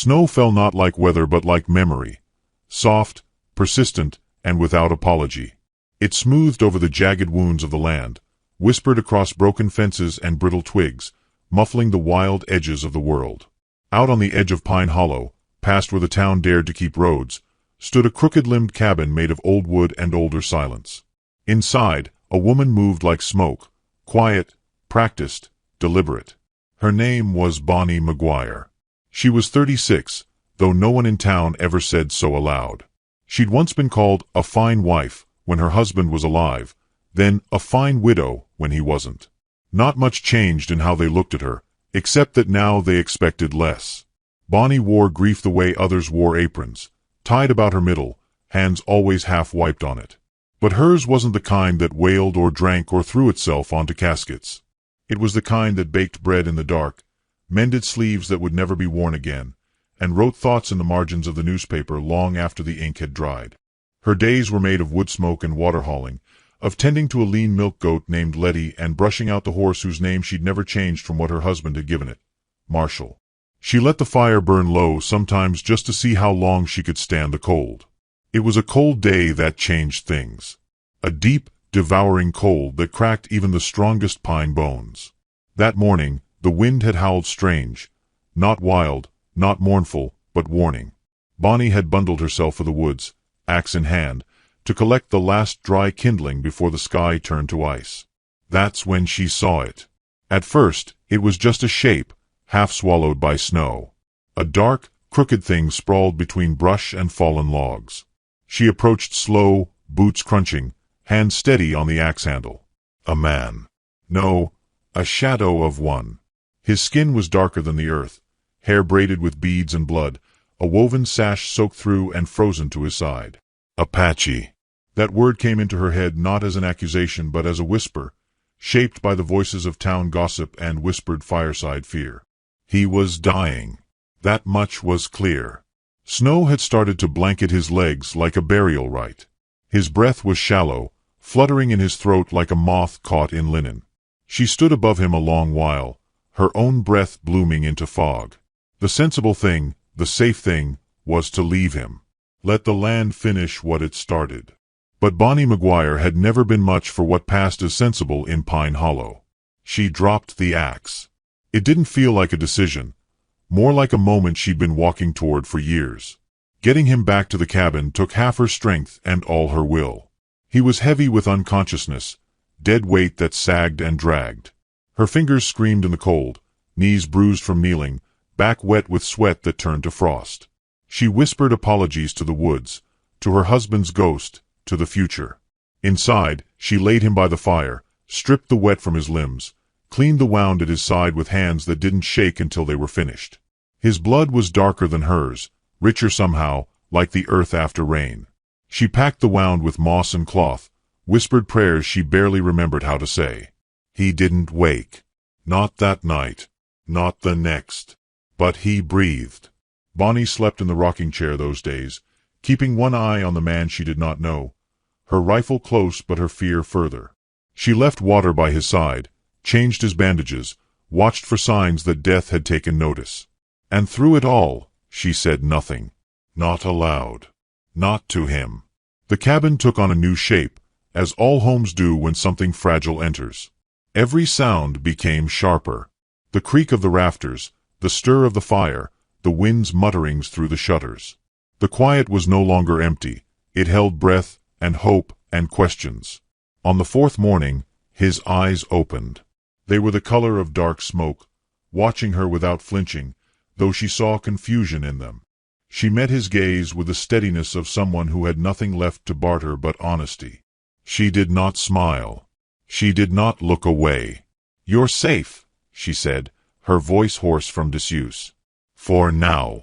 Snow fell not like weather but like memory, soft, persistent, and without apology. It smoothed over the jagged wounds of the land, whispered across broken fences and brittle twigs, muffling the wild edges of the world. Out on the edge of Pine Hollow, past where the town dared to keep roads, stood a crooked-limbed cabin made of old wood and older silence. Inside, a woman moved like smoke, quiet, practiced, deliberate. Her name was Bonnie McGuire. She was 36, though no one in town ever said so aloud. She'd once been called a fine wife when her husband was alive, then a fine widow when he wasn't. Not much changed in how they looked at her, except that now they expected less. Bonnie wore grief the way others wore aprons, tied about her middle, hands always half wiped on it. But hers wasn't the kind that wailed or drank or threw itself onto caskets. It was the kind that baked bread in the dark, mended sleeves that would never be worn again, and wrote thoughts in the margins of the newspaper long after the ink had dried. Her days were made of wood smoke and water hauling, of tending to a lean milk goat named Letty and brushing out the horse whose name she'd never changed from what her husband had given it, Marshall. She let the fire burn low sometimes just to see how long she could stand the cold. It was a cold day that changed things. A deep, devouring cold that cracked even the strongest pine bones. That morning, the wind had howled strange, not wild, not mournful, but warning. Bonnie had bundled herself for the woods, axe in hand, to collect the last dry kindling before the sky turned to ice. That's when she saw it. At first, it was just a shape, half swallowed by snow. A dark, crooked thing sprawled between brush and fallen logs. She approached slow, boots crunching, hands steady on the axe handle. A man. No, a shadow of one. His skin was darker than the earth, hair braided with beads and blood, a woven sash soaked through and frozen to his side. Apache. That word came into her head not as an accusation but as a whisper, shaped by the voices of town gossip and whispered fireside fear. He was dying. That much was clear. Snow had started to blanket his legs like a burial rite. His breath was shallow, fluttering in his throat like a moth caught in linen. She stood above him a long while, her own breath blooming into fog. The sensible thing, the safe thing, was to leave him. Let the land finish what it started. But Bonnie McGuire had never been much for what passed as sensible in Pine Hollow. She dropped the axe. It didn't feel like a decision, more like a moment she'd been walking toward for years. Getting him back to the cabin took half her strength and all her will. He was heavy with unconsciousness, dead weight that sagged and dragged. Her fingers screamed in the cold, knees bruised from kneeling, back wet with sweat that turned to frost. She whispered apologies to the woods, to her husband's ghost, to the future. Inside, she laid him by the fire, stripped the wet from his limbs, cleaned the wound at his side with hands that didn't shake until they were finished. His blood was darker than hers, richer somehow, like the earth after rain. She packed the wound with moss and cloth, whispered prayers she barely remembered how to say. He didn't wake. Not that night. Not the next. But he breathed. Bonnie slept in the rocking chair those days, keeping one eye on the man she did not know, her rifle close but her fear further. She left water by his side, changed his bandages, watched for signs that death had taken notice. And through it all, she said nothing. Not aloud. Not to him. The cabin took on a new shape, as all homes do when something fragile enters. Every sound became sharper. The creak of the rafters, the stir of the fire, the wind's mutterings through the shutters. The quiet was no longer empty. It held breath and hope and questions. On the fourth morning, his eyes opened. They were the color of dark smoke, watching her without flinching, though she saw confusion in them. She met his gaze with the steadiness of someone who had nothing left to barter but honesty. She did not smile. She did not look away. "You're safe," she said, her voice hoarse from disuse. "For now."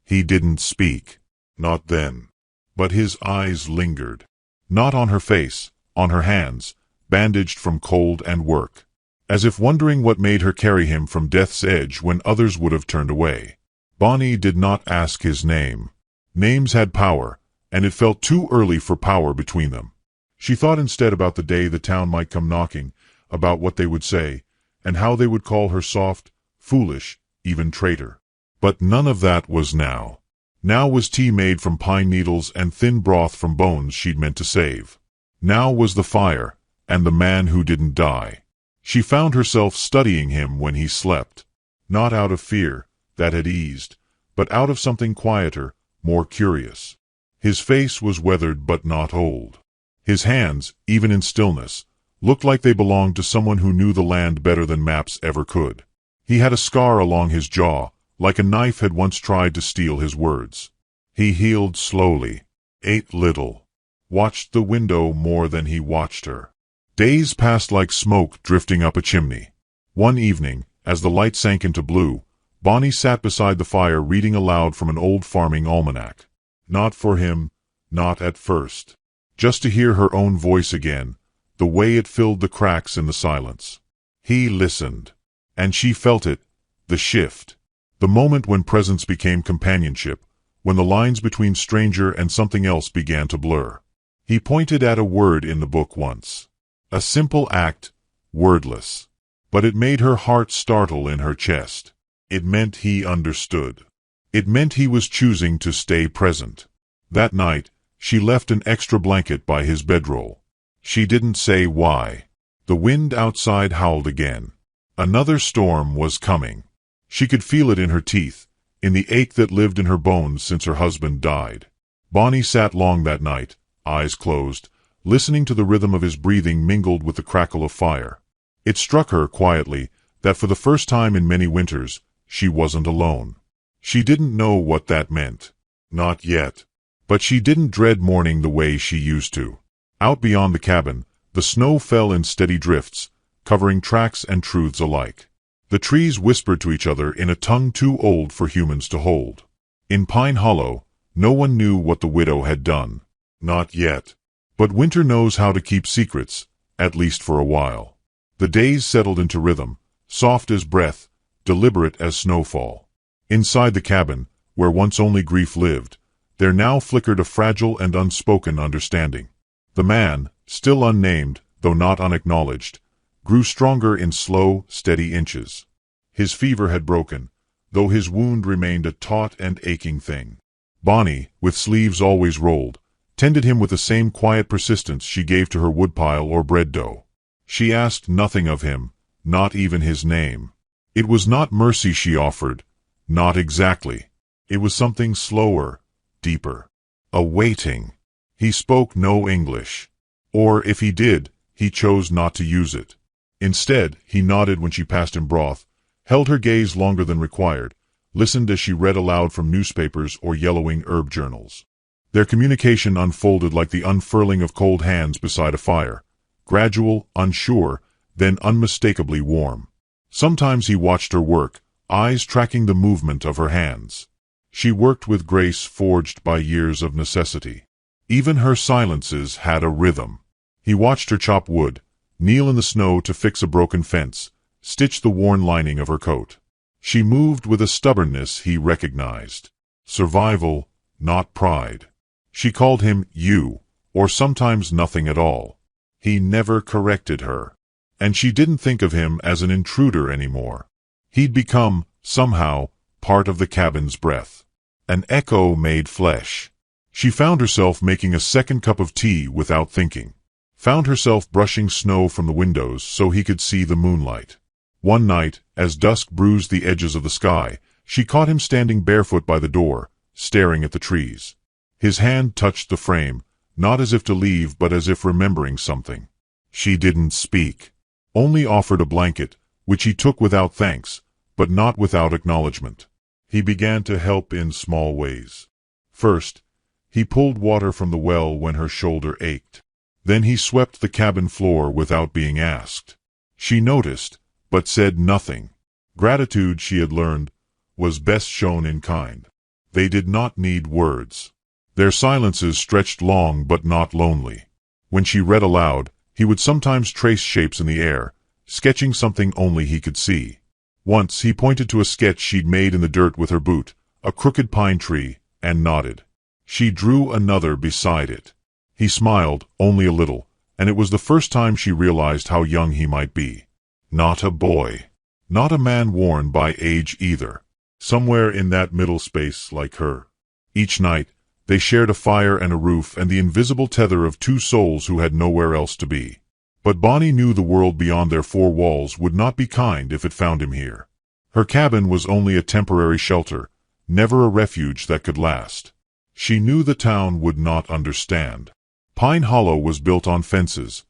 He didn't speak. Not then. But his eyes lingered. Not on her face, on her hands, bandaged from cold and work. As if wondering what made her carry him from death's edge when others would have turned away. Bonnie did not ask his name. Names had power, and it felt too early for power between them. She thought instead about the day the town might come knocking, about what they would say, and how they would call her soft, foolish, even traitor. But none of that was now. Now was tea made from pine needles and thin broth from bones she'd meant to save. Now was the fire, and the man who didn't die. She found herself studying him when he slept. Not out of fear, that had eased, but out of something quieter, more curious. His face was weathered but not old. His hands, even in stillness, looked like they belonged to someone who knew the land better than maps ever could. He had a scar along his jaw, like a knife had once tried to steal his words. He healed slowly, ate little, watched the window more than he watched her. Days passed like smoke drifting up a chimney. One evening, as the light sank into blue, Bonnie sat beside the fire reading aloud from an old farming almanac. Not for him, not at first. Just to hear her own voice again, the way it filled the cracks in the silence. He listened. And she felt it, the shift. The moment when presence became companionship, when the lines between stranger and something else began to blur. He pointed at a word in the book once. A simple act, wordless. But it made her heart startle in her chest. It meant he understood. It meant he was choosing to stay present. That night, she left an extra blanket by his bedroll. She didn't say why. The wind outside howled again. Another storm was coming. She could feel it in her teeth, in the ache that lived in her bones since her husband died. Bonnie sat long that night, eyes closed, listening to the rhythm of his breathing mingled with the crackle of fire. It struck her, quietly, that for the first time in many winters, she wasn't alone. She didn't know what that meant. Not yet. But she didn't dread morning the way she used to. Out beyond the cabin, the snow fell in steady drifts, covering tracks and truths alike. The trees whispered to each other in a tongue too old for humans to hold. In Pine Hollow, no one knew what the widow had done. Not yet. But winter knows how to keep secrets, at least for a while. The days settled into rhythm, soft as breath, deliberate as snowfall. Inside the cabin, where once only grief lived, there now flickered a fragile and unspoken understanding. The man, still unnamed, though not unacknowledged, grew stronger in slow, steady inches. His fever had broken, though his wound remained a taut and aching thing. Bonnie, with sleeves always rolled, tended him with the same quiet persistence she gave to her woodpile or bread dough. She asked nothing of him, not even his name. It was not mercy she offered, not exactly. It was something slower, deeper. A waiting. He spoke no English. Or, if he did, he chose not to use it. Instead, he nodded when she passed him broth, held her gaze longer than required, listened as she read aloud from newspapers or yellowing herb journals. Their communication unfolded like the unfurling of cold hands beside a fire, gradual, unsure, then unmistakably warm. Sometimes he watched her work, eyes tracking the movement of her hands. She worked with grace forged by years of necessity. Even her silences had a rhythm. He watched her chop wood, kneel in the snow to fix a broken fence, stitch the worn lining of her coat. She moved with a stubbornness he recognized. Survival, not pride. She called him you, or sometimes nothing at all. He never corrected her. And she didn't think of him as an intruder anymore. He'd become, somehow, part of the cabin's breath. An echo made flesh. She found herself making a second cup of tea without thinking. Found herself brushing snow from the windows so he could see the moonlight. One night, as dusk bruised the edges of the sky, she caught him standing barefoot by the door, staring at the trees. His hand touched the frame, not as if to leave but as if remembering something. She didn't speak. Only offered a blanket, which he took without thanks, but not without acknowledgement. He began to help in small ways. First, he pulled water from the well when her shoulder ached. Then he swept the cabin floor without being asked. She noticed, but said nothing. Gratitude, she had learned, was best shown in kind. They did not need words. Their silences stretched long but not lonely. When she read aloud, he would sometimes trace shapes in the air, sketching something only he could see. Once he pointed to a sketch she'd made in the dirt with her boot, a crooked pine tree, and nodded. She drew another beside it. He smiled, only a little, and it was the first time she realized how young he might be. Not a boy. Not a man worn by age either. somewhere in that middle space like her. Each night, they shared a fire and a roof and the invisible tether of two souls who had nowhere else to be. But Bonnie knew the world beyond their four walls would not be kind if it found him here. Her cabin was only a temporary shelter, never a refuge that could last. She knew the town would not understand. Pine Hollow was built on fences,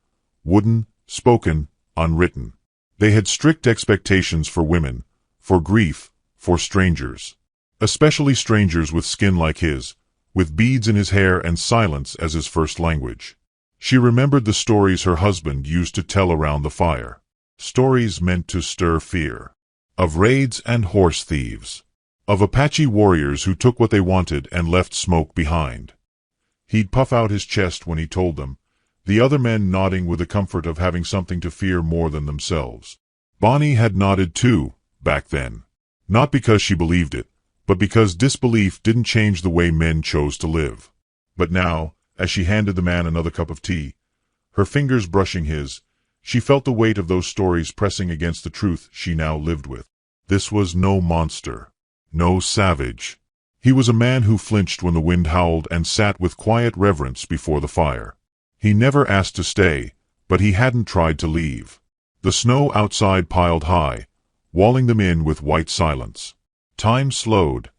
wooden, spoken, unwritten. They had strict expectations for women, for grief, for strangers. Especially strangers with skin like his, with beads in his hair and silence as his first language. She remembered the stories her husband used to tell around the fire. Stories meant to stir fear. Of raids and horse thieves. Of Apache warriors who took what they wanted and left smoke behind. He'd puff out his chest when he told them, the other men nodding with the comfort of having something to fear more than themselves. Bonnie had nodded too, back then. Not because she believed it, but because disbelief didn't change the way men chose to live. But now, as she handed the man another cup of tea, her fingers brushing his, she felt the weight of those stories pressing against the truth she now lived with. This was no monster, no savage. He was a man who flinched when the wind howled and sat with quiet reverence before the fire. He never asked to stay, but he hadn't tried to leave. The snow outside piled high, walling them in with white silence. Time slowed,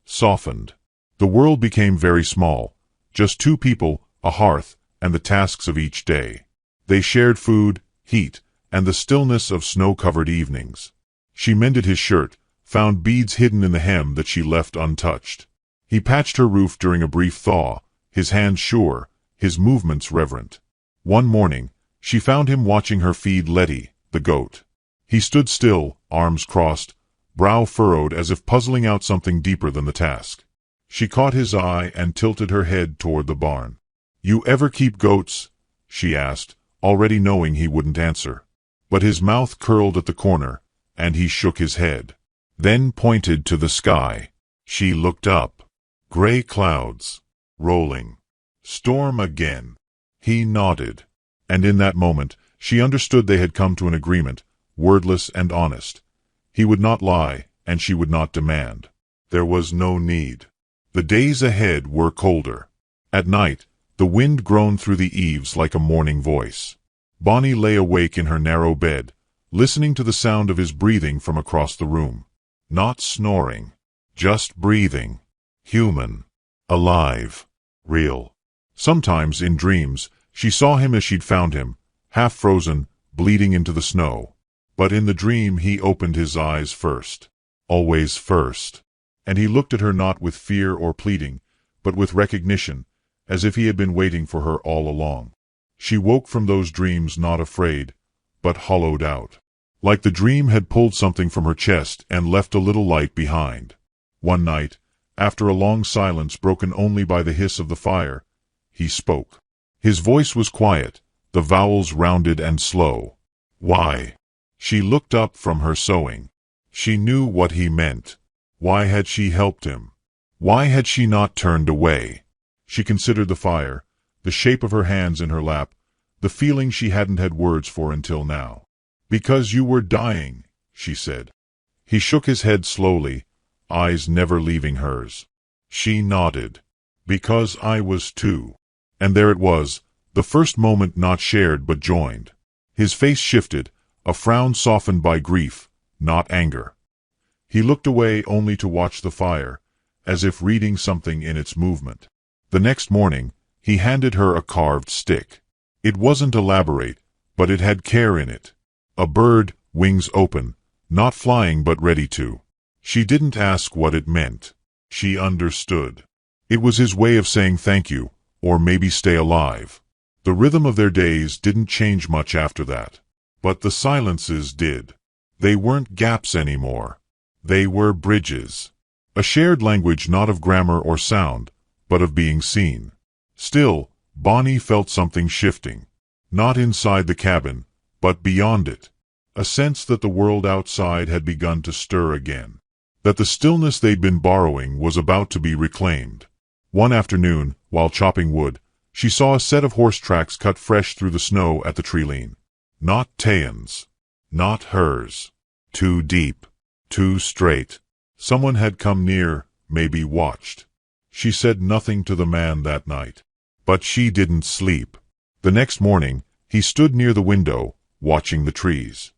softened. The world became very small. Just two people, a hearth, and the tasks of each day. They shared food, heat, and the stillness of snow-covered evenings. She mended his shirt, found beads hidden in the hem that she left untouched. He patched her roof during a brief thaw, his hands sure, his movements reverent. One morning, she found him watching her feed Letty, the goat. He stood still, arms crossed, brow furrowed as if puzzling out something deeper than the task. She caught his eye and tilted her head toward the barn. "You ever keep goats?" she asked, already knowing he wouldn't answer. But his mouth curled at the corner, and he shook his head. Then pointed to the sky. She looked up. Gray clouds. Rolling. Storm again. He nodded. And in that moment, she understood they had come to an agreement, wordless and honest. He would not lie, and she would not demand. There was no need. The days ahead were colder. At night, the wind groaned through the eaves like a mourning voice. Bonnie lay awake in her narrow bed, listening to the sound of his breathing from across the room. Not snoring. Just breathing. Human. Alive. Real. Sometimes, in dreams, she saw him as she'd found him, half frozen, bleeding into the snow. But in the dream he opened his eyes first. Always first. And he looked at her not with fear or pleading, but with recognition, as if he had been waiting for her all along. She woke from those dreams not afraid, but hollowed out. Like the dream had pulled something from her chest and left a little light behind. One night, after a long silence broken only by the hiss of the fire, he spoke. His voice was quiet, the vowels rounded and slow. Why? She looked up from her sewing. She knew what he meant. Why had she helped him? Why had she not turned away? She considered the fire, the shape of her hands in her lap, the feeling she hadn't had words for until now. "Because you were dying," she said. He shook his head slowly, eyes never leaving hers. She nodded. "Because I was too." And there it was, the first moment not shared but joined. His face shifted, a frown softened by grief, not anger. He looked away only to watch the fire, as if reading something in its movement. The next morning, he handed her a carved stick. It wasn't elaborate, but it had care in it. A bird, wings open, not flying but ready to. She didn't ask what it meant. She understood. It was his way of saying thank you, or maybe stay alive. The rhythm of their days didn't change much after that. But the silences did. They weren't gaps anymore. They were bridges. A shared language not of grammar or sound, but of being seen. Still, Bonnie felt something shifting. Not inside the cabin, but beyond it. A sense that the world outside had begun to stir again. That the stillness they'd been borrowing was about to be reclaimed. One afternoon, while chopping wood, she saw a set of horse tracks cut fresh through the snow at the treeline. Not Tayan's. Not hers. Too deep. Too straight. Someone had come near, maybe watched. She said nothing to the man that night. But she didn't sleep. The next morning, he stood near the window, watching the trees.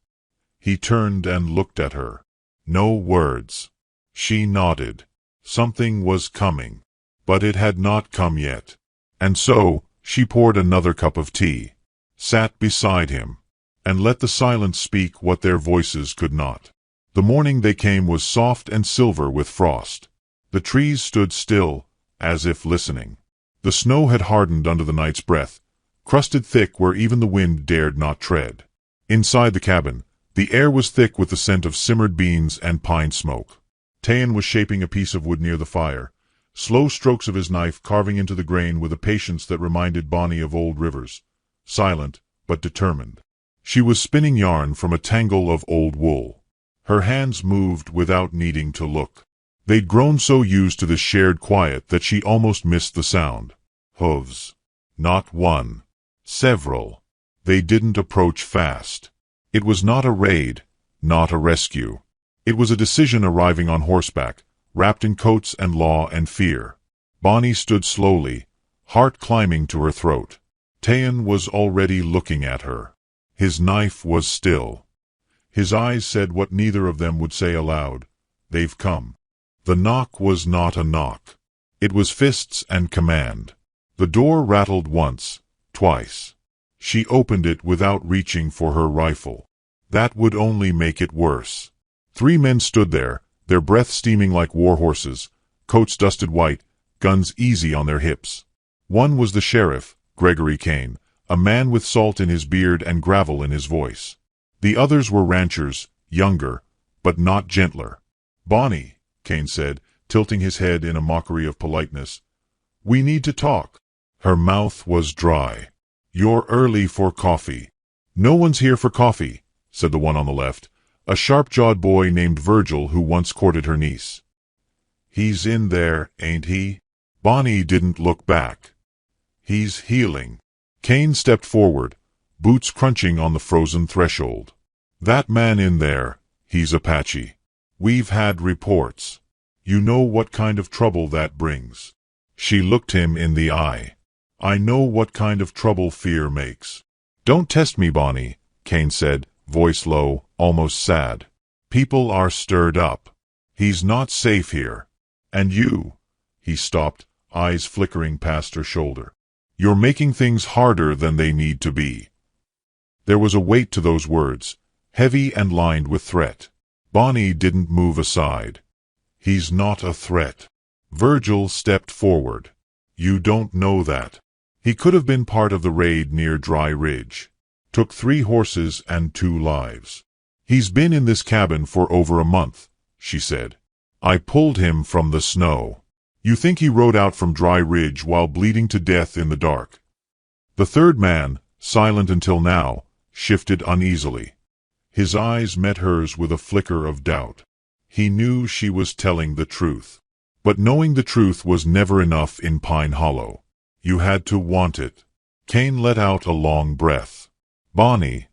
He turned and looked at her. No words. She nodded. Something was coming. But it had not come yet. And so, she poured another cup of tea, sat beside him, and let the silence speak what their voices could not. The morning they came was soft and silver with frost. The trees stood still, as if listening. The snow had hardened under the night's breath, crusted thick where even the wind dared not tread. Inside the cabin, the air was thick with the scent of simmered beans and pine smoke. Tayan was shaping a piece of wood near the fire, slow strokes of his knife carving into the grain with a patience that reminded Bonnie of old rivers, silent but determined. She was spinning yarn from a tangle of old wool. Her hands moved without needing to look. They'd grown so used to this shared quiet that she almost missed the sound. Hooves. Not one. Several. They didn't approach fast. It was not a raid, not a rescue. It was a decision arriving on horseback, wrapped in coats and law and fear. Bonnie stood slowly, heart climbing to her throat. Tayan was already looking at her. His knife was still. His eyes said what neither of them would say aloud. They've come. The knock was not a knock. It was fists and command. The door rattled once, twice. She opened it without reaching for her rifle. That would only make it worse. 3 men stood there, their breath steaming like war horses, coats dusted white, guns easy on their hips. One was the sheriff, Gregory Kane, a man with salt in his beard and gravel in his voice. The others were ranchers, younger, but not gentler. "Bonnie," Kane said, tilting his head in a mockery of politeness, "we need to talk." Her mouth was dry. "You're early for coffee." "No one's here for coffee," said the one on the left, a sharp-jawed boy named Virgil who once courted her niece. "He's in there, ain't he?" Bonnie didn't look back. "He's healing." Kane stepped forward, boots crunching on the frozen threshold. "That man in there, he's Apache. We've had reports. You know what kind of trouble that brings." She looked him in the eye. "I know what kind of trouble fear makes." "Don't test me, Bonnie," Kane said, voice low, almost sad. "People are stirred up. He's not safe here. And you—" He stopped, eyes flickering past her shoulder. "You're making things harder than they need to be." There was a weight to those words, heavy and lined with threat. Bonnie didn't move aside. "He's not a threat." Virgil stepped forward. "You don't know that. He could have been part of the raid near Dry Ridge. Took 3 horses and 2 lives. He's been in this cabin for over a month," she said. "I pulled him from the snow. You think he rode out from Dry Ridge while bleeding to death in the dark?" The third man, silent until now, shifted uneasily. His eyes met hers with a flicker of doubt. He knew she was telling the truth. But knowing the truth was never enough in Pine Hollow. You had to want it. Kane let out a long breath. "Bonnie,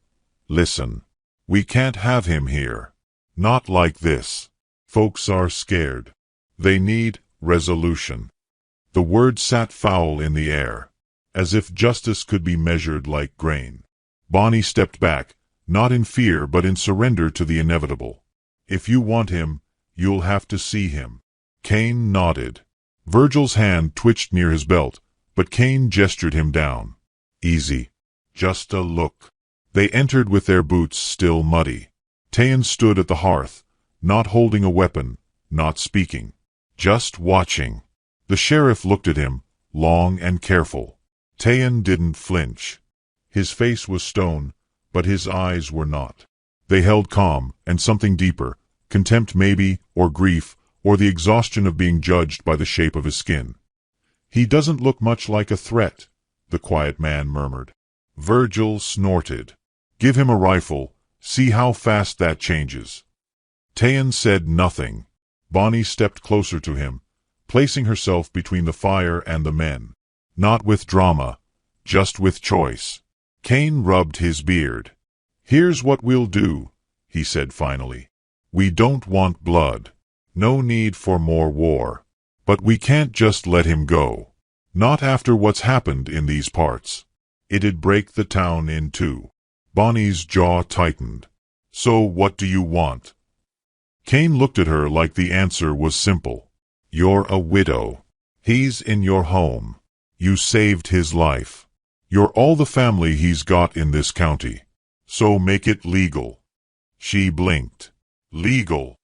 listen. We can't have him here. Not like this. Folks are scared. They need resolution." The words sat foul in the air, as if justice could be measured like grain. Bonnie stepped back, not in fear but in surrender to the inevitable. "If you want him, you'll have to see him." Kane nodded. Virgil's hand twitched near his belt, but Kane gestured him down. "Easy. Just a look." They entered with their boots still muddy. Tayan stood at the hearth, not holding a weapon, not speaking, just watching. The sheriff looked at him, long and careful. Tayan didn't flinch. His face was stone, but his eyes were not. They held calm, and something deeper, contempt maybe, or grief, or the exhaustion of being judged by the shape of his skin. "He doesn't look much like a threat," the quiet man murmured. Virgil snorted. "Give him a rifle, see how fast that changes." Tayan said nothing. Bonnie stepped closer to him, placing herself between the fire and the men. Not with drama, just with choice. Kane rubbed his beard. "Here's what we'll do," he said finally. "We don't want blood. No need for more war. But we can't just let him go. Not after what's happened in these parts. It'd break the town in two. Bonnie's jaw tightened. So what do you want? Cain looked at her like the answer was simple. You're a widow. He's in your home. You saved his life. You're all the family he's got in this county. So make it legal. She blinked. Legal?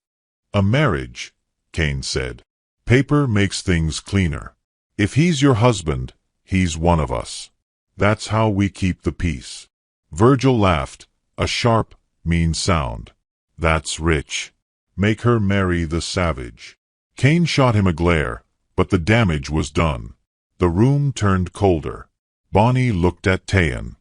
A marriage, Cain said. Paper makes things cleaner. If he's your husband, he's one of us. That's how we keep the peace. Virgil laughed, a sharp, mean sound. That's rich. Make her marry the savage. Cain shot him a glare, but the damage was done. The room turned colder. Bonnie looked at Tayan.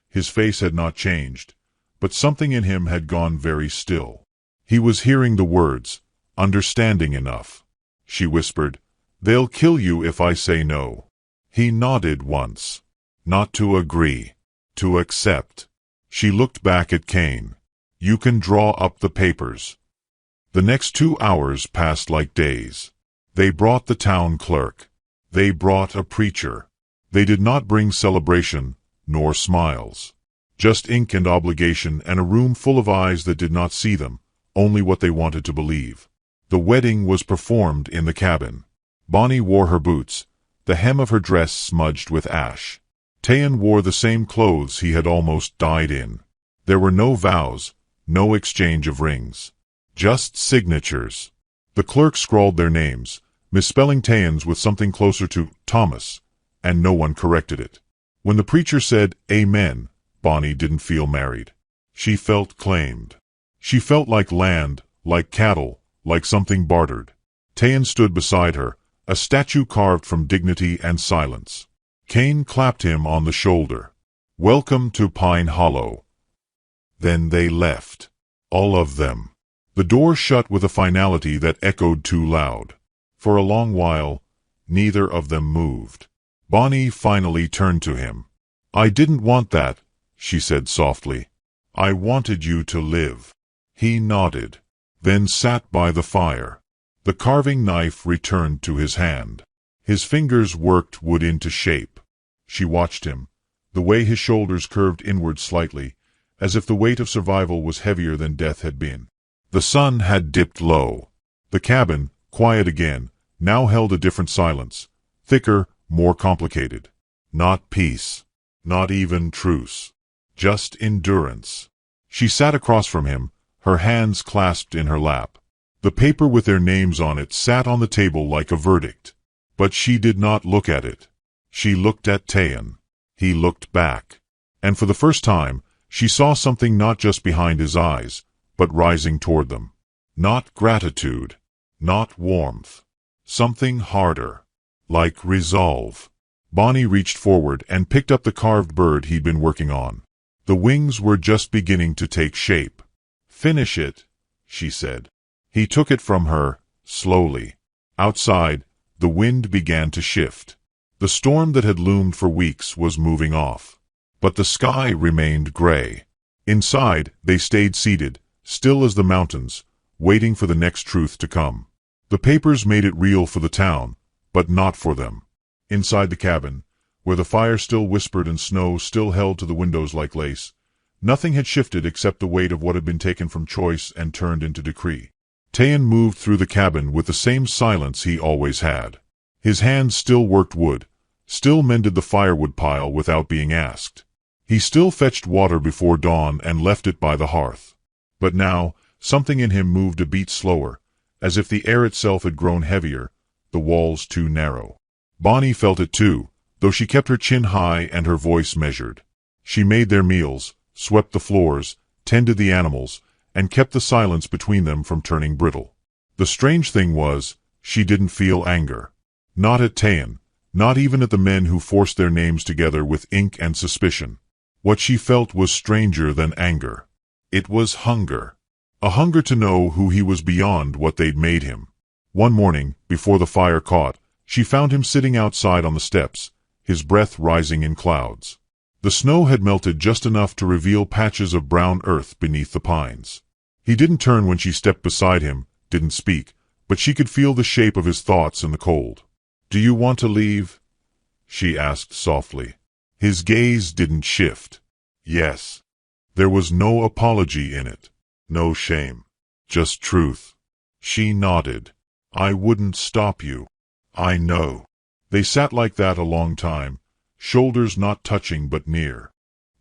His face had not changed, but something in him had gone very still. He was hearing the words, understanding enough. She whispered, "They'll kill you if I say no." He nodded once. Not to agree. To accept. She looked back at Cain. You can draw up the papers. The next 2 hours passed like days. They brought the town clerk. They brought a preacher. They did not bring celebration, nor smiles. Just ink and obligation and a room full of eyes that did not see them, only what they wanted to believe. The wedding was performed in the cabin. Bonnie wore her boots, the hem of her dress smudged with ash. Tayan wore the same clothes he had almost died in. There were no vows, no exchange of rings. Just signatures. The clerk scrawled their names, misspelling Tayan's with something closer to Thomas, and no one corrected it. When the preacher said, "Amen," Bonnie didn't feel married. She felt claimed. She felt like land, like cattle, like something bartered. Tayan stood beside her, a statue carved from dignity and silence. Cain clapped him on the shoulder. "Welcome to Pine Hollow." Then they left. All of them. The door shut with a finality that echoed too loud. For a long while, neither of them moved. Bonnie finally turned to him. "I didn't want that," she said softly. "I wanted you to live." He nodded, then sat by the fire. The carving knife returned to his hand. His fingers worked wood into shape. She watched him, the way his shoulders curved inward slightly, as if the weight of survival was heavier than death had been. The sun had dipped low. The cabin, quiet again, now held a different silence, thicker, more complicated. Not peace. Not even truce. Just endurance. She sat across from him, her hands clasped in her lap. The paper with their names on it sat on the table like a verdict. But she did not look at it. She looked at Tayan. He looked back. And for the first time, she saw something not just behind his eyes, but rising toward them. Not gratitude. Not warmth. Something harder. Like resolve. Bonnie reached forward and picked up the carved bird he'd been working on. The wings were just beginning to take shape. "Finish it," she said. He took it from her, slowly. Outside, the wind began to shift. The storm that had loomed for weeks was moving off. But the sky remained gray. Inside, they stayed seated, still as the mountains, waiting for the next truth to come. The papers made it real for the town, but not for them. Inside the cabin, where the fire still whispered and snow still held to the windows like lace, nothing had shifted except the weight of what had been taken from choice and turned into decree. Tayan moved through the cabin with the same silence he always had. His hands still worked wood, still mended the firewood pile without being asked. He still fetched water before dawn and left it by the hearth. But now, something in him moved a beat slower, as if the air itself had grown heavier, the walls too narrow. Bonnie felt it too, though she kept her chin high and her voice measured. She made their meals, swept the floors, tended the animals, and kept the silence between them from turning brittle. The strange thing was, she didn't feel anger. Not at Tayan, not even at the men who forced their names together with ink and suspicion. What she felt was stranger than anger. It was hunger. A hunger to know who he was beyond what they'd made him. One morning, before the fire caught, she found him sitting outside on the steps, his breath rising in clouds. The snow had melted just enough to reveal patches of brown earth beneath the pines. He didn't turn when she stepped beside him, didn't speak, but she could feel the shape of his thoughts in the cold. "Do you want to leave?" she asked softly. His gaze didn't shift. Yes. There was no apology in it, no shame, just truth. She nodded. "I wouldn't stop you. I know." They sat like that a long time, shoulders not touching but near.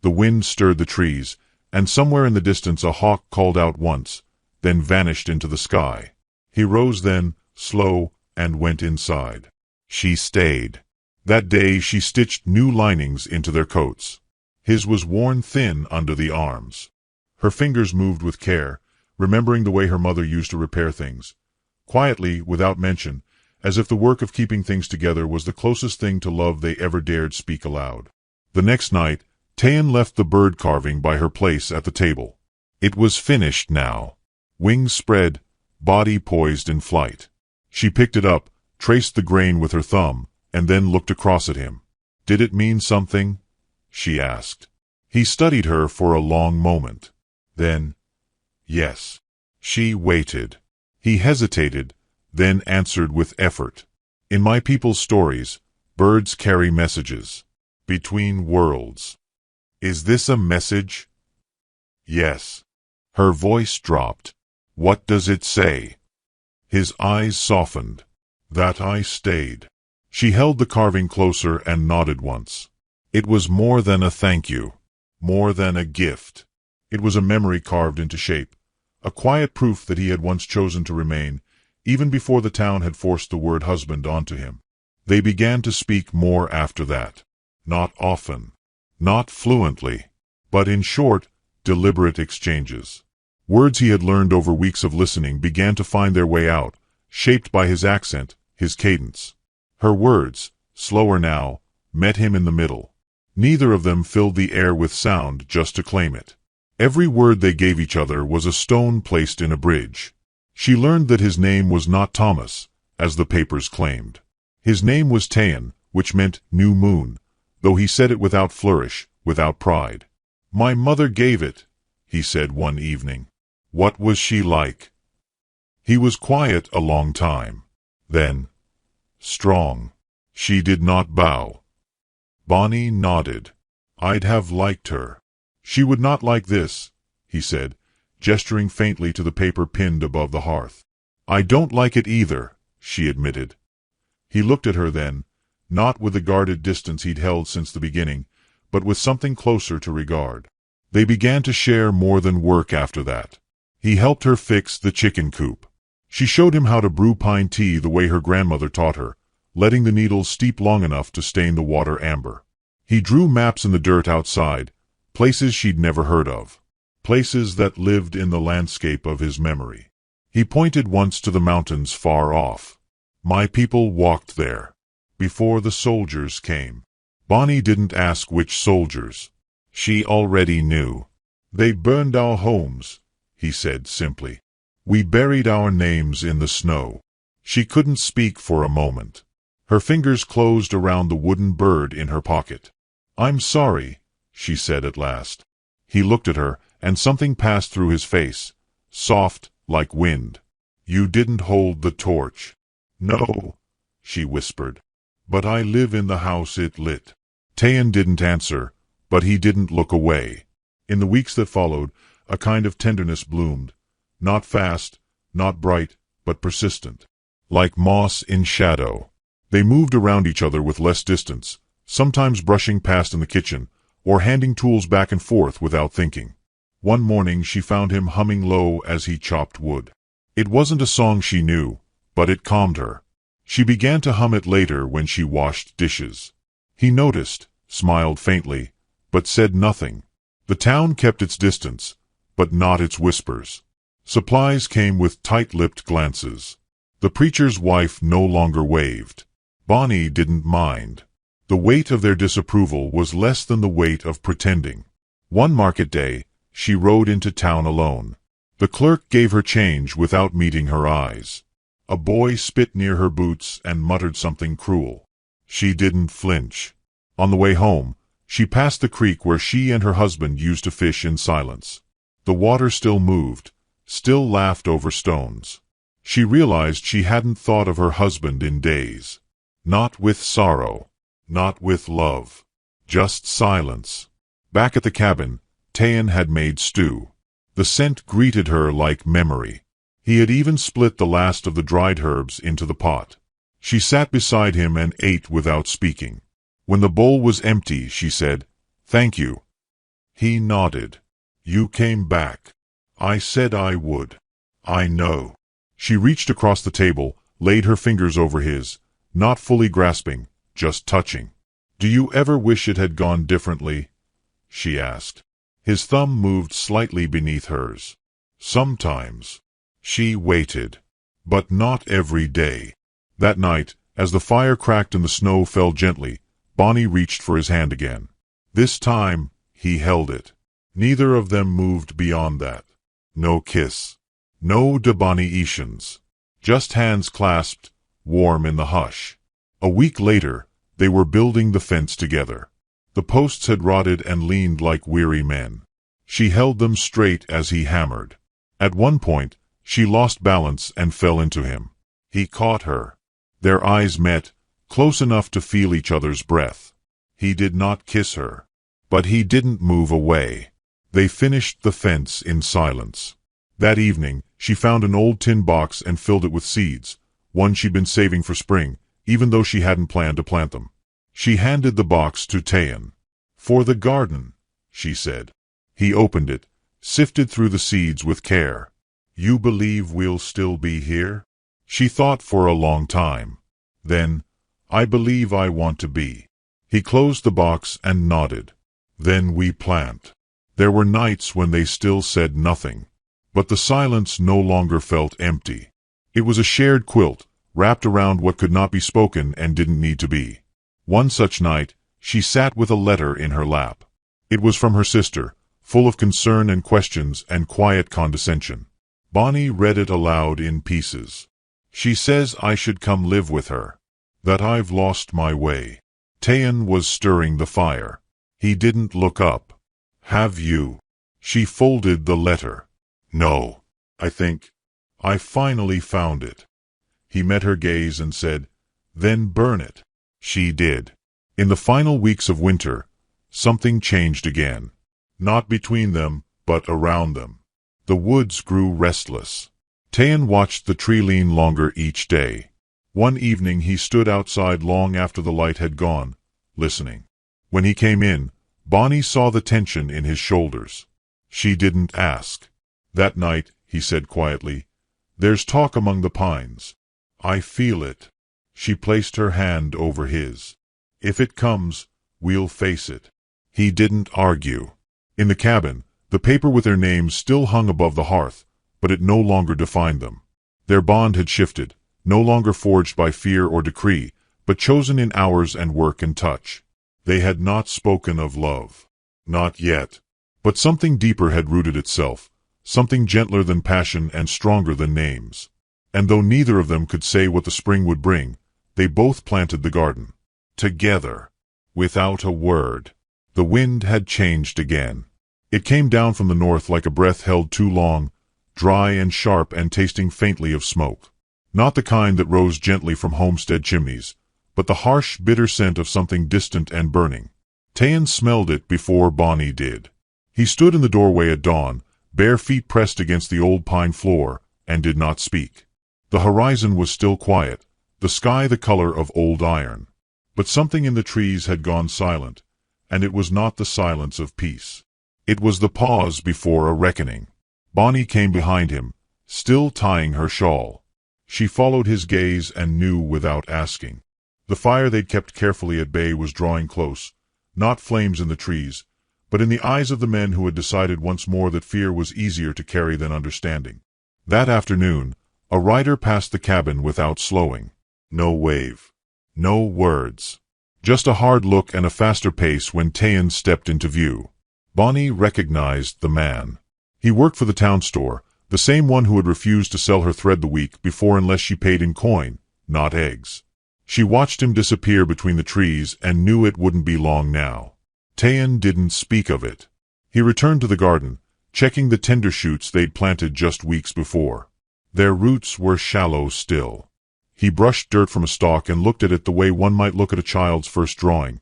The wind stirred the trees, and somewhere in the distance a hawk called out once, then vanished into the sky. He rose then, slow, and went inside. She stayed. That day she stitched new linings into their coats. His was worn thin under the arms. Her fingers moved with care, remembering the way her mother used to repair things. Quietly, without mention, as if the work of keeping things together was the closest thing to love they ever dared speak aloud. The next night, Tayan left the bird carving by her place at the table. It was finished now. Wings spread, body poised in flight. She picked it up, traced the grain with her thumb, and then looked across at him. "Did it mean something?" she asked. He studied her for a long moment. Then, "Yes." She waited. He hesitated, then answered with effort. "In my people's stories, birds carry messages. Between worlds. Is this a message?" "Yes." Her voice dropped. "What does it say?" His eyes softened. "That I stayed." She held the carving closer and nodded once. It was more than a thank you. More than a gift. It was a memory carved into shape. A quiet proof that he had once chosen to remain, even before the town had forced the word husband onto him. They began to speak more after that. Not often. Not fluently. But in short, deliberate exchanges. Words he had learned over weeks of listening began to find their way out, shaped by his accent, his cadence. Her words, slower now, met him in the middle. Neither of them filled the air with sound just to claim it. Every word they gave each other was a stone placed in a bridge. She learned that his name was not Thomas, as the papers claimed. His name was Tayan, which meant new moon, though he said it without flourish, without pride. "My mother gave it," he said one evening. "What was she like?" He was quiet a long time. Then, "Strong." She did not bow. Bonnie nodded. "I'd have liked her." "She would not like this," he said, gesturing faintly to the paper pinned above the hearth. "I don't like it either," she admitted. He looked at her then, not with the guarded distance he'd held since the beginning, but with something closer to regard. They began to share more than work after that. He helped her fix the chicken coop. She showed him how to brew pine tea the way her grandmother taught her, letting the needles steep long enough to stain the water amber. He drew maps in the dirt outside, places she'd never heard of, places that lived in the landscape of his memory. He pointed once to the mountains far off. "My people walked there, before the soldiers came." Bonnie didn't ask which soldiers. She already knew. "They burned our homes," he said simply. "We buried our names in the snow." She couldn't speak for a moment. Her fingers closed around the wooden bird in her pocket. "I'm sorry," she said at last. He looked at her, and something passed through his face, soft, like wind. "You didn't hold the torch." "No," she whispered. "But I live in the house it lit." Tayan didn't answer, but he didn't look away. In the weeks that followed, a kind of tenderness bloomed, not fast, not bright, but persistent. Like moss in shadow. They moved around each other with less distance, sometimes brushing past in the kitchen, or handing tools back and forth without thinking. One morning she found him humming low as he chopped wood. It wasn't a song she knew, but it calmed her. She began to hum it later when she washed dishes. He noticed, smiled faintly, but said nothing. The town kept its distance, but not its whispers. Supplies came with tight-lipped glances. The preacher's wife no longer waved. Bonnie didn't mind. The weight of their disapproval was less than the weight of pretending. One market day, she rode into town alone. The clerk gave her change without meeting her eyes. A boy spit near her boots and muttered something cruel. She didn't flinch. On the way home, she passed the creek where she and her husband used to fish in silence. The water still moved, still laughed over stones. She realized she hadn't thought of her husband in days. Not with sorrow. Not with love. Just silence. Back at the cabin, Tayan had made stew. The scent greeted her like memory. He had even split the last of the dried herbs into the pot. She sat beside him and ate without speaking. When the bowl was empty, she said, "Thank you." He nodded. "You came back. I said I would. I know." She reached across the table, laid her fingers over his, not fully grasping, just touching. "Do you ever wish it had gone differently?" she asked. His thumb moved slightly beneath hers. "Sometimes." She waited. But not every day. That night, as the fire cracked and the snow fell gently, Bonnie reached for his hand again. This time, he held it. Neither of them moved beyond that. No kiss. No Debonnaetions. Just hands clasped, warm in the hush. A week later, they were building the fence together. The posts had rotted and leaned like weary men. She held them straight as he hammered. At one point, she lost balance and fell into him. He caught her. Their eyes met, close enough to feel each other's breath. He did not kiss her. But he didn't move away. They finished the fence in silence. That evening, she found an old tin box and filled it with seeds, one she'd been saving for spring, even though she hadn't planned to plant them. She handed the box to Tayan. "For the garden," she said. He opened it, sifted through the seeds with care. "You believe we'll still be here?" She thought for a long time. Then, "I believe I want to be." He closed the box and nodded. "Then we plant." There were nights when they still said nothing. But the silence no longer felt empty. It was a shared quilt, wrapped around what could not be spoken and didn't need to be. One such night, she sat with a letter in her lap. It was from her sister, full of concern and questions and quiet condescension. Bonnie read it aloud in pieces. "She says I should come live with her. That I've lost my way." Tayan was stirring the fire. He didn't look up. "Have you?" She folded the letter. "No. I finally found it." He met her gaze and said, "Then burn it." She did. In the final weeks of winter, something changed again. Not between them, but around them. The woods grew restless. Tayan watched the tree lean longer each day. One evening he stood outside long after the light had gone, listening. When he came in, Bonnie saw the tension in his shoulders. She didn't ask. "That night," he said quietly, "there's talk among the pines. I feel it." She placed her hand over his. "If it comes, we'll face it." He didn't argue. In the cabin, the paper with their names still hung above the hearth, but it no longer defined them. Their bond had shifted, no longer forged by fear or decree, but chosen in hours and work and touch. They had not spoken of love. Not yet. But something deeper had rooted itself, something gentler than passion and stronger than names. And though neither of them could say what the spring would bring, they both planted the garden. Together. Without a word. The wind had changed again. It came down from the north like a breath held too long, dry and sharp and tasting faintly of smoke. Not the kind that rose gently from homestead chimneys, but the harsh, bitter scent of something distant and burning. Tayan smelled it before Bonnie did. He stood in the doorway at dawn, bare feet pressed against the old pine floor, and did not speak. The horizon was still quiet, the sky the color of old iron. But something in the trees had gone silent, and it was not the silence of peace. It was the pause before a reckoning. Bonnie came behind him, still tying her shawl. She followed his gaze and knew without asking. The fire they'd kept carefully at bay was drawing close, not flames in the trees, but in the eyes of the men who had decided once more that fear was easier to carry than understanding. That afternoon, a rider passed the cabin without slowing. No wave. No words. Just a hard look and a faster pace when Tayan stepped into view. Bonnie recognized the man. He worked for the town store, the same one who had refused to sell her thread the week before unless she paid in coin, not eggs. She watched him disappear between the trees and knew it wouldn't be long now. Tayan didn't speak of it. He returned to the garden, checking the tender shoots they'd planted just weeks before. Their roots were shallow still. He brushed dirt from a stalk and looked at it the way one might look at a child's first drawing.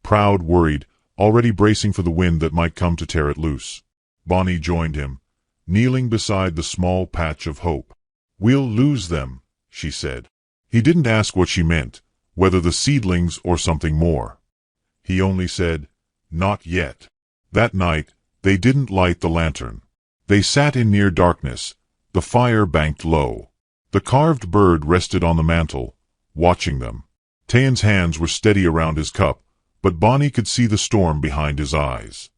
Proud, worried, already bracing for the wind that might come to tear it loose. Bonnie joined him, kneeling beside the small patch of hope. "We'll lose them," she said. He didn't ask what she meant, whether the seedlings or something more. He only said, "Not yet." That night, they didn't light the lantern. They sat in near darkness, the fire banked low. The carved bird rested on the mantel, watching them. Tayan's hands were steady around his cup, but Bonnie could see the storm behind his eyes.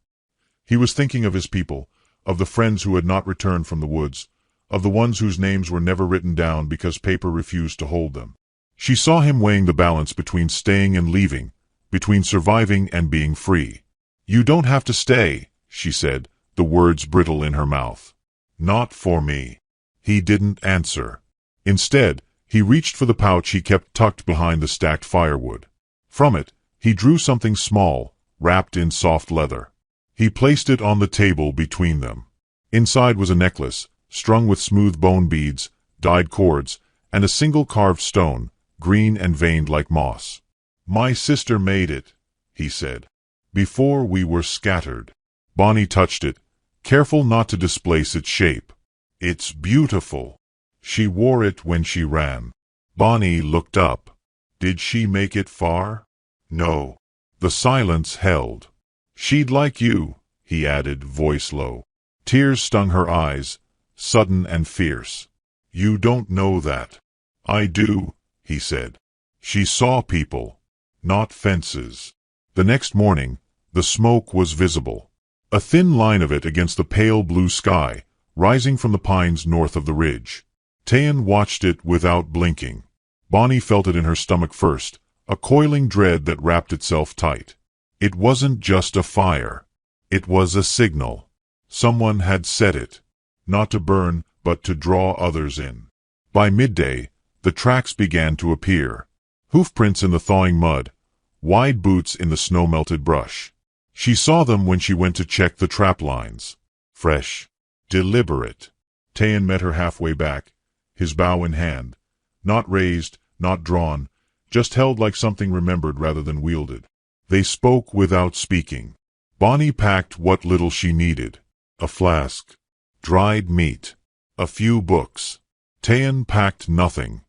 He was thinking of his people, of the friends who had not returned from the woods, of the ones whose names were never written down because paper refused to hold them. She saw him weighing the balance between staying and leaving, between surviving and being free. "You don't have to stay," she said, the words brittle in her mouth. "Not for me." He didn't answer. Instead, he reached for the pouch he kept tucked behind the stacked firewood. From it, he drew something small, wrapped in soft leather. He placed it on the table between them. Inside was a necklace, strung with smooth bone beads, dyed cords, and a single carved stone, green and veined like moss. "My sister made it," he said, "before we were scattered." Bonnie touched it, careful not to displace its shape. "It's beautiful." She wore it when she ran. Bonnie looked up. Did she make it far? No. The silence held. "She'd like you," he added, voice low. Tears stung her eyes, sudden and fierce. "You don't know that." "I do," he said. She saw people, not fences. The next morning, the smoke was visible. A thin line of it against the pale blue sky, rising from the pines north of the ridge. Tayan watched it without blinking. Bonnie felt it in her stomach first, a coiling dread that wrapped itself tight. It wasn't just a fire. It was a signal. Someone had set it, not to burn, but to draw others in. By midday, the tracks began to appear. Hoofprints in the thawing mud, wide boots in the snow-melted brush. She saw them when she went to check the trap lines. Fresh, deliberate. Tayan met her halfway back, his bow in hand. Not raised, not drawn, just held like something remembered rather than wielded. They spoke without speaking. Bonnie packed what little she needed. A flask, dried meat, a few books. Tayan packed nothing.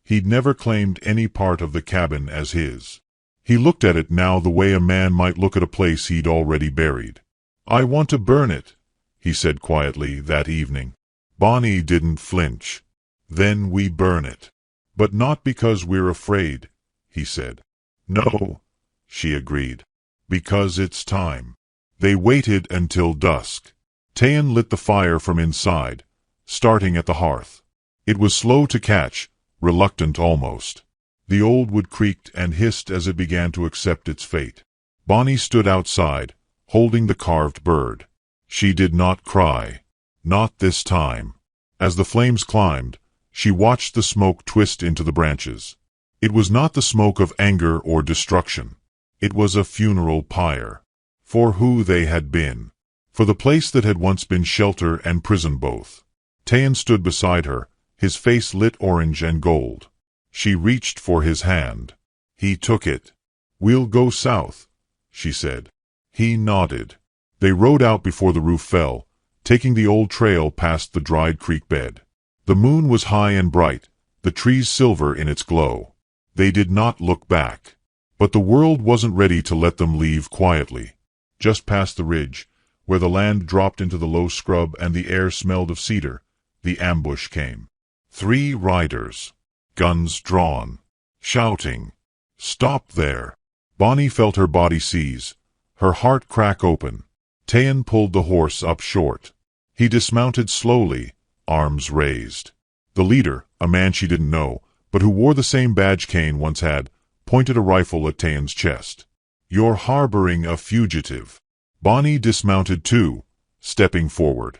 He'd never claimed any part of the cabin as his. He looked at it now the way a man might look at a place he'd already buried. "I want to burn it," he said quietly that evening. Bonnie didn't flinch. "Then we burn it." "But not because we're afraid," he said. "No," she agreed. "Because it's time." They waited until dusk. Tayan lit the fire from inside, starting at the hearth. It was slow to catch, reluctant almost. The old wood creaked and hissed as it began to accept its fate. Bonnie stood outside, holding the carved bird. She did not cry. Not this time. As the flames climbed, she watched the smoke twist into the branches. It was not the smoke of anger or destruction. It was a funeral pyre. For who they had been. For the place that had once been shelter and prison both. Tayan stood beside her, his face lit orange and gold. She reached for his hand. He took it. "We'll go south," she said. He nodded. They rode out before the roof fell, taking the old trail past the dried creek bed. The moon was high and bright, the trees silver in its glow. They did not look back. But the world wasn't ready to let them leave quietly. Just past the ridge, where the land dropped into the low scrub and the air smelled of cedar, the ambush came. 3 riders, guns drawn, shouting, "Stop there!" Bonnie felt her body seize, her heart crack open. Tayan pulled the horse up short. He dismounted slowly, arms raised. The leader, a man she didn't know, but who wore the same badge Kane once had, pointed a rifle at Tayan's chest. "You're harboring a fugitive." Bonnie dismounted too, stepping forward.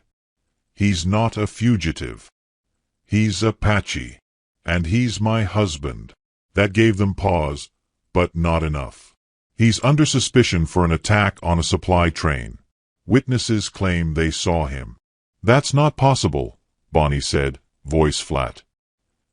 "He's not a fugitive. He's Apache. And he's my husband." That gave them pause, but not enough. "He's under suspicion for an attack on a supply train. Witnesses claim they saw him." "That's not possible," Bonnie said, voice flat.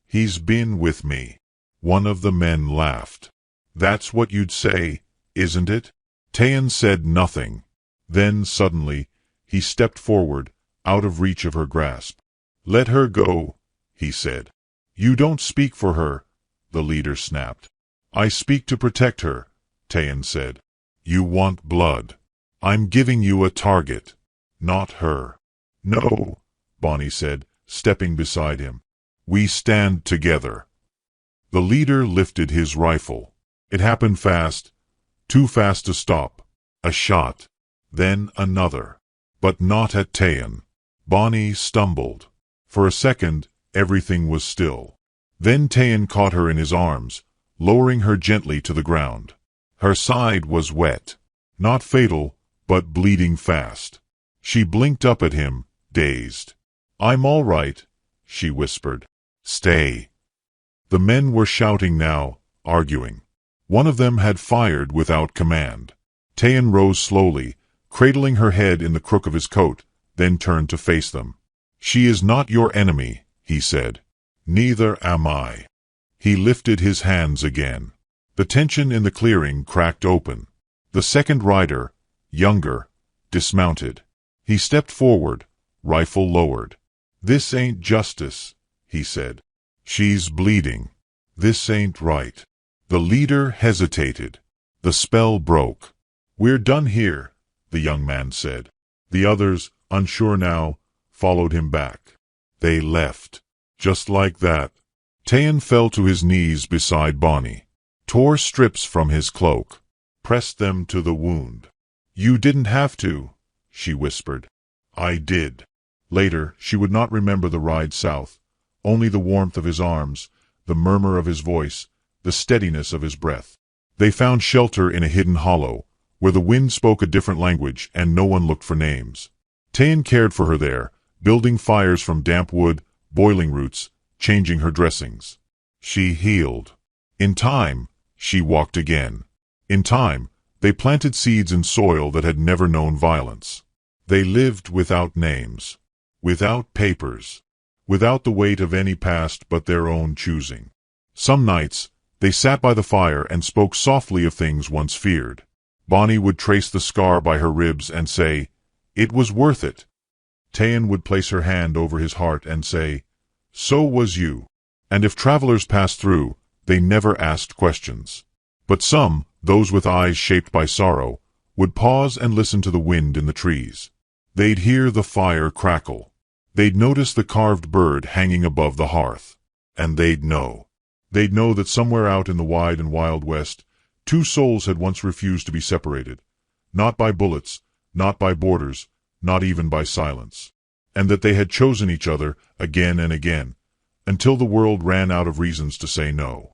He's been with me. One of the men laughed. That's what you'd say, isn't it? Tayan said nothing. Then, suddenly, he stepped forward, out of reach of her grasp. Let her go, he said. You don't speak for her, the leader snapped. I speak to protect her, Tayan said. You want blood. I'm giving you a target, not her. No, Bonnie said, stepping beside him. We stand together. The leader lifted his rifle. It happened fast, too fast to stop. A shot, then another. But not at Tayan. Bonnie stumbled. For a second, everything was still. Then Tayan caught her in his arms, lowering her gently to the ground. Her side was wet. Not fatal, but bleeding fast. She blinked up at him, dazed. I'm all right, she whispered. Stay. The men were shouting now, arguing. One of them had fired without command. Tayan rose slowly, cradling her head in the crook of his coat, then turned to face them. She is not your enemy, he said. Neither am I. He lifted his hands again. The tension in the clearing cracked open. The second rider, younger, dismounted. He stepped forward, rifle lowered. This ain't justice, he said. She's bleeding. This ain't right. The leader hesitated. The spell broke. We're done here, the young man said. The others, unsure now, followed him back. They left. Just like that. Tayan fell to his knees beside Bonnie, tore strips from his cloak, pressed them to the wound. You didn't have to, she whispered. I did. Later, she would not remember the ride south, only the warmth of his arms, the murmur of his voice, the steadiness of his breath. They found shelter in a hidden hollow, where the wind spoke a different language and no one looked for names. Tayan cared for her there, building fires from damp wood, boiling roots, changing her dressings. She healed. In time, she walked again. In time, they planted seeds in soil that had never known violence. They lived without names, without papers, without the weight of any past but their own choosing. Some nights, they sat by the fire and spoke softly of things once feared. Bonnie would trace the scar by her ribs and say, "It was worth it." Tayan would place her hand over his heart and say, "So was you." And if travelers passed through, they never asked questions. But some, those with eyes shaped by sorrow, would pause and listen to the wind in the trees. They'd hear the fire crackle. They'd notice the carved bird hanging above the hearth. And they'd know. They'd know that somewhere out in the wide and wild west, two souls had once refused to be separated. Not by bullets, not by borders, not even by silence. And that they had chosen each other again and again, until the world ran out of reasons to say no.